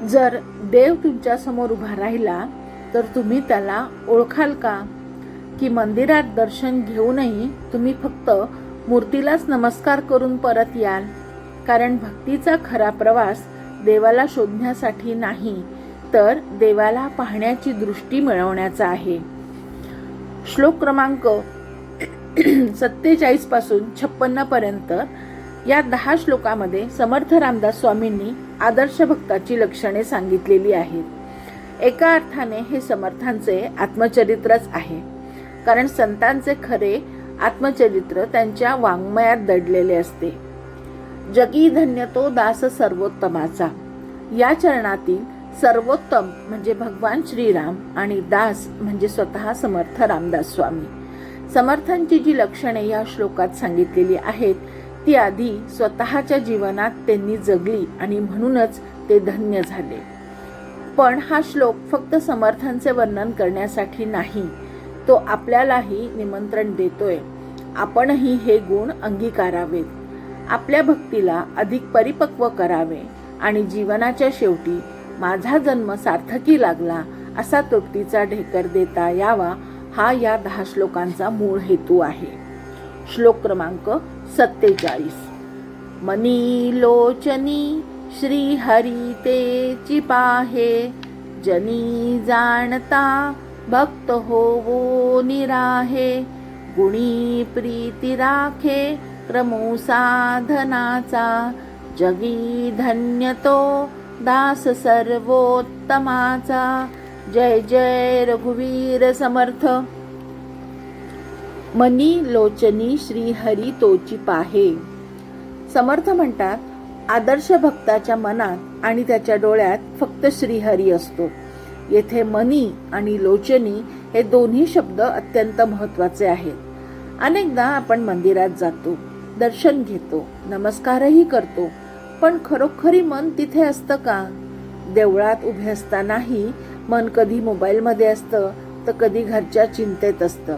जर देव तुमच्या समोर उभा राहिला तर तुम्ही त्याला ओळखाल का? की मंदिरात दर्शन घेऊनही तुम्ही फक्त मूर्तीलाच नमस्कार करून परत याल? कारण भक्तीचा खरा प्रवास देवाला शोधण्यासाठी नाही, तर देवाला पाहण्याची दृष्टी मिळवण्याचा आहे. श्लोक क्रमांक 47 पासून 56 पर्यंत या 10 श्लोकामध्ये समर्थ रामदास स्वामींनी आदर्श भक्ताची लक्षणे सांगितलेली आहेत. एका अर्थाने हे समर्थांचे आत्मचरित्रच आहे, कारण संतांचे खरे आत्मचरित्र त्यांच्या वाङ्मयात दडलेले असते. जगी धन्य तो दास सर्वोत्तमाचा. या चरणातील सर्वोत्तम म्हणजे भगवान श्रीराम आणि दास म्हणजे स्वतः समर्थ रामदास स्वामी. समर्थांची जी लक्षणे या श्लोकात सांगितलेली आहेत ती आधी स्वतःच्या जीवनात त्यांनी जगली आणि म्हणूनच ते धन्य झाले. पण हा श्लोक फक्त समर्थांचे वर्णन करण्यासाठी नाही, तो आपल्यालाही निमंत्रण देतोय. आपणही हे गुण अंगीकारावेत, आपल्या भक्तीला अधिक परिपक्व करावे आणि जीवनाच्या शेवटी माझा जन्म सार्थकी लागला असा तृप्तीचा ढेकर देता यावा, हा या 10 श्लोकांचा मूळ हेतू आहे. श्लोक क्रमांक 47. मनी लोचनी श्री हरी तेची पाहे, जनी जाणता भक्त होवो निराहे, गुणी प्रीती राखे क्रमो साधनाचा, जगी धन्य तो दास सर्वोत्तमाचा. जय जय रघुवीर समर्थ. मनी लोचनी श्री हरी तोची पाहे. समर्थ म्हणतात, आदर्श भक्ताच्या मनात आणि त्याच्या डोळ्यात फक्त श्रीहरी असतो. येथे मनी आणि लोचनी हे दोन्ही शब्द अत्यंत महत्त्वाचे आहेत. अनेकदा आपण मंदिरात जातो, दर्शन घेतो, नमस्कारही करतो, पण खरोखरी मन तिथे असतं का? देवळात उभे असतानाही मन कधी मोबाईलमध्ये असतं, तर कधी घरच्या चिंतेत असतं,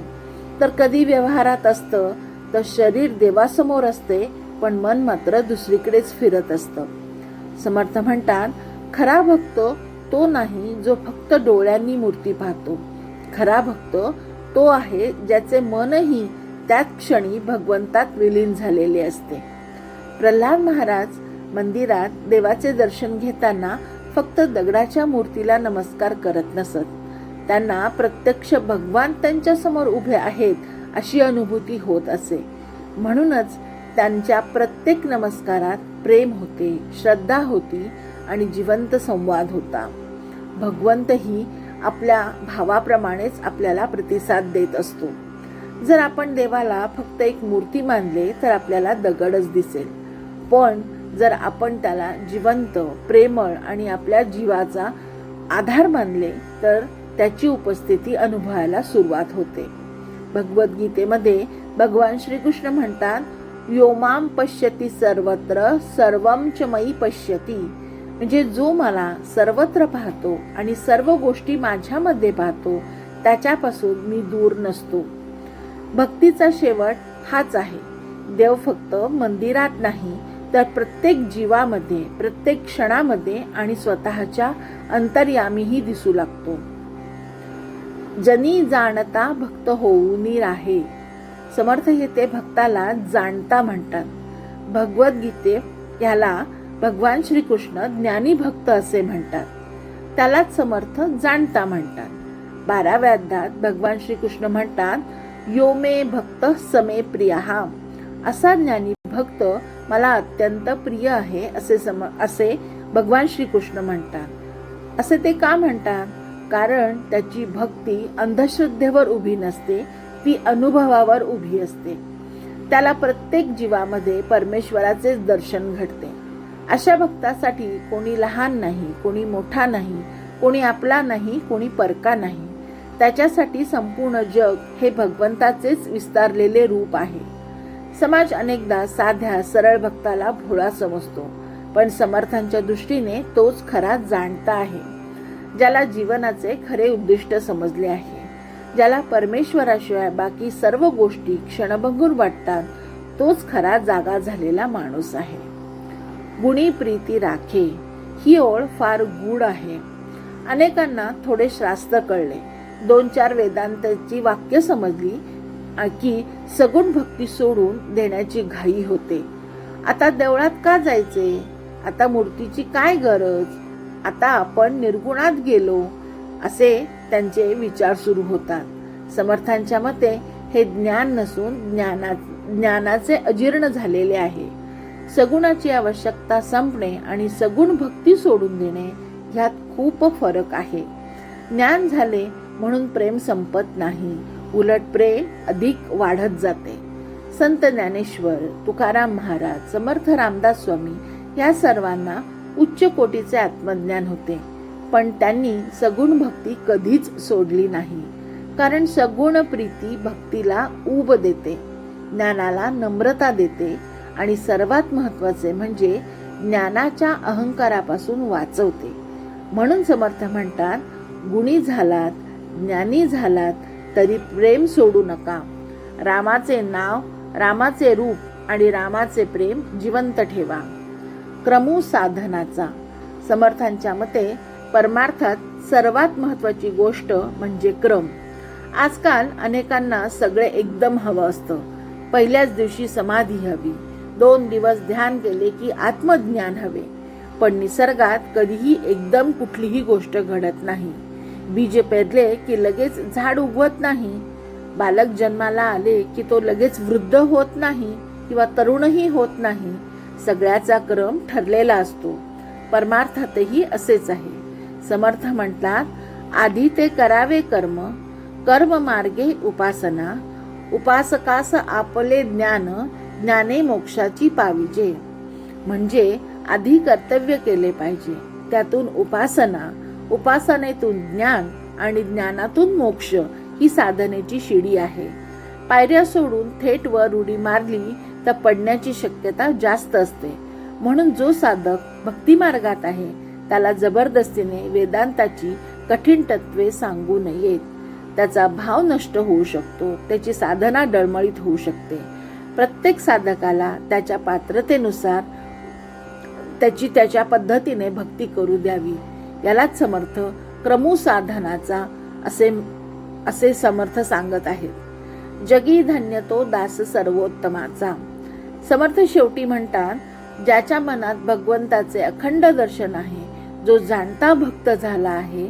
तर कधी व्यवहारात असतं, तर शरीर देवासमोर असते पण मन मात्र दुसरीकडेच फिरत असतं. समर्थ म्हणतात, खरा भक्त तो नाही जो फक्त डोळ्यांनी मूर्ती पाहतो. खरा भक्त तो आहे ज्याचे मनही त्याच क्षणी भगवंतात विलीन झालेले असते. प्रल्हाद महाराज मंदिरात देवाचे दर्शन घेताना फक्त दगडाच्या मूर्तीला नमस्कार करत नसत. त्यांना प्रत्यक्ष भगवान त्यांच्या समोर उभे आहेत अशी अनुभूती होत असे. म्हणूनच त्यांच्या प्रत्येक नमस्कारात प्रेम होते, श्रद्धा होती आणि जिवंत संवाद होता. भगवंतही आपल्या भावाप्रमाणेच आपल्याला प्रतिसाद देत असतो. जर आपण देवाला फक्त एक मूर्ती मानले तर आपल्याला दगडच दिसेल, पण जर आपण त्याला जिवंत, प्रेमळ आणि आपल्या जीवाचा आधार मानले तर त्याची उपस्थिती अनुभवायला सुरुवात होते. भगवद्गीतेमध्ये भगवान श्रीकृष्ण म्हणतात, यो माम पश्यति सर्वत्र सर्वं च मयि पश्यति. म्हणजे जो मला सर्वत्र पाहतो आणि सर्व गोष्टी माझ्यामध्ये पाहतो त्याच्यापासून मी दूर नसतो. भक्तीचा शेवट हाच आहे. देव फक्त मंदिरात नाही तर प्रत्येक जीवामध्ये, प्रत्येक क्षणामध्ये आणि स्वतःच्या अंतर्यामीही दिसू लागतो. जनी जाणता भक्त होऊन राहे. समर्थ येथे भक्ताला जाणता म्हणतात. भगवद्गीतेत याला भगवान श्रीकृष्ण ज्ञानी भक्त असे म्हणतात. त्यालाच समर्थ जाणता म्हणतात. 12व्या अध्यायात भगवान श्रीकृष्ण म्हणतात, यो मे भक्त समे प्रियः. असा ज्ञानी भक्त मला अत्यंत प्रिय आहे असे भगवान श्रीकृष्ण म्हणतात. असे ते का म्हणतात? कारण त्याची भक्ती अंधश्रद्धेवर उभी नसते, ती अनुभवावर उभी असते. त्याला प्रत्येक जीवामध्ये परमेश्वराचे दर्शन घडते. अशा भक्तासाठी कोणी लहान नाही, कोणी मोठा नाही, कोणी आपला नाही, कोणी परका नाही. त्याच्यासाठी संपूर्ण जग हे भगवंताचेच विस्तारलेले रूप आहे. समाज अनेकदा साध्या सरळ भक्ताला भोळा समजतो, पण समर्थांच्या दृष्टीने तोच खरा जाणता आहे, ज्याला जीवनाचे खरे उद्दिष्ट समजले आहे, ज्याला परमेश्वराशिवाय बाकी सर्व गोष्टी क्षणभंगूर वाटतात, तोच खरा जागा झालेला माणूस आहे. गुणी प्रीती राखे. ही ओळ फार गूढ आहे. अनेकांना थोडे शास्त्र कळले, 2-4 वेदांताची वाक्य समजली की सगुण भक्ती सोडून देण्याची घाई होते. आता देवळात का जायचे? आता मूर्तीची काय गरज? आता आपण निर्गुणात गेलो, असे त्यांचे विचार सुरू होतात. समर्थांच्या मते हे ज्ञान नसून ज्ञानाचे अजीर्ण झालेले आहे. सगुणाची आवश्यकता संपणे आणि सगुण भक्ती सोडून देणे ह्यात खूप फरक आहे. ज्ञान झाले म्हणून प्रेम संपत नाही, उलट प्रेम अधिक वाढत जाते. संत ज्ञानेश्वर, तुकाराम महाराज, समर्थ रामदास स्वामी या सर्वांना उच्च कोटीचे आत्मज्ञान होते, पण त्यांनी सगुण भक्ती कधीच सोडली नाही. कारण सगुण प्रीती भक्तीला ऊब देते, ज्ञानाला नम्रता देते आणि सर्वात महत्वाचे म्हणजे ज्ञानाच्या अहंकारापासून वाचवते. म्हणून समर्थ म्हणतात, गुणी झालात, ज्ञानी झालात तरी प्रेम सोडू नका. रामाचे नाव, रामाचे रूप आणि रामाचे प्रेम जिवंत ठेवा. क्रमू साधनाचा. समर्थांच्या मते परमार्थात सर्वात महत्वाची गोष्ट म्हणजे क्रम. आजकाल अनेकांना सगळे एकदम हवं असतं. पहिल्याच दिवशी समाधी हवी, 2 दिवस ध्यान केले की आत्मज्ञान हवे. पण निसर्गात कधीही एकदम कुठलीही गोष्ट घडत नाही. बीज पेरले की लगेच झाड उगवत नाही. बालक जन्माला आले की तो लगेच वृद्ध होत नाही किंवा तरुणही होत नाही. सगळ्याचा क्रम ठरलेला असतो. परमार्थातही असेच आहे. समर्थ म्हणतात, आधी ते करावे कर्म, कर्म मार्गे उपासना, उपासकास आपले ज्ञान, ज्ञाने मोक्षाची पाविजे. म्हणजे आधी कर्तव्य केले पाहिजे, त्यातून उपासना, उपासनेतून ज्ञान आणि ज्ञानातून मोक्ष ही साधनेची शिडी आहे. पायऱ्या सोडून थेट वर उडी मारली तर पडण्याची शक्यता जास्त असते. म्हणून जो साधक भक्ती मार्गात आहे त्याला जबरदस्तीने वेदांताची कठीण तत्वे सांगू नयेत. त्याचा भाव नष्ट होऊ शकतो, त्याची साधना डळमळीत होऊ शकते. प्रत्येक साधकाला त्याच्या पात्रतेनुसार त्याची त्याच्या पद्धतीने भक्ती करू द्यावी. यालाच समर्थ क्रमू साधनाचा असे समर्थ सांगत आहेत. जगी धन्य तो दास सर्वोत्तमाचा. समर्थ शेवटी म्हणतात, ज्याच्या मनात भगवंताचे अखंड दर्शन आहे, जो जाणता भक्त झाला आहे,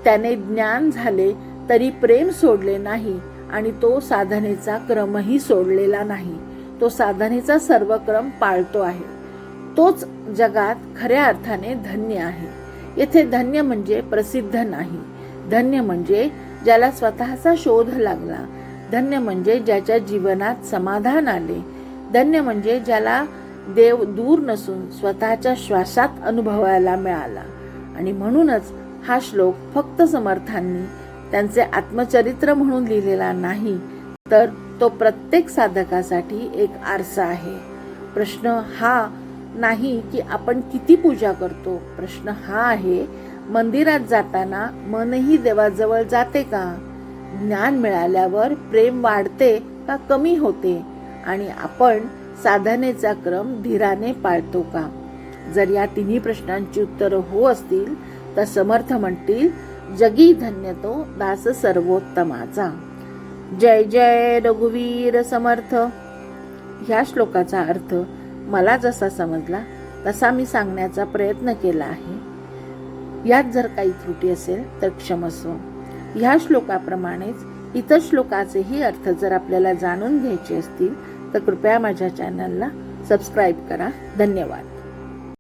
त्याने ज्ञान झाले तरी प्रेम सोडले नाही आणि तो साधनेचा क्रमही सोडलेला नाही. तो साधनेचा सर्व क्रम पाळतो आहे. तोच जगात खऱ्या अर्थाने धन्य आहे. येथे धन्य म्हणजे प्रसिद्ध नाही. धन्य म्हणजे ज्याला स्वतःचा शोध लागला. धन्य म्हणजे ज्याच्या जीवनात समाधान आले. धन्य म्हणजे ज्याला देव दूर नसून स्वतःच्या श्वासात अनुभवायला मिळाला. आणि म्हणूनच हा श्लोक फक्त समर्थांनी त्यांचे आत्मचरित्र म्हणून लिहिलेला नाही, तर तो प्रत्येक साधकासाठी एक आरसा आहे. प्रश्न हा नाही की आपण किती पूजा करतो. प्रश्न हा आहे, मंदिरात जाताना मनही देवाजवळ जाते का? ज्ञान मिळाल्यावर प्रेम वाढते का कमी होते? आणि आपण साधनेचा क्रम धीराने पाळतो का? जर या तिन्ही प्रश्नांची उत्तरं हो असतील तर समर्थ म्हणतील, जगी धन्य तो दास सर्वोत्तमाचा. जय जय रघुवीर समर्थ. ह्या श्लोकाचा अर्थ मला जसा समजला तसा मी सांगण्याचा प्रयत्न केला आहे. यात जर काही त्रुटी असेल तर क्षमस्व. ह्या श्लोकाप्रमाणेच इतर श्लोकाचेही अर्थ जर आपल्याला जाणून घ्यायचे असतील तर कृपया माझ्या चॅनलला सबस्क्राईब करा. धन्यवाद.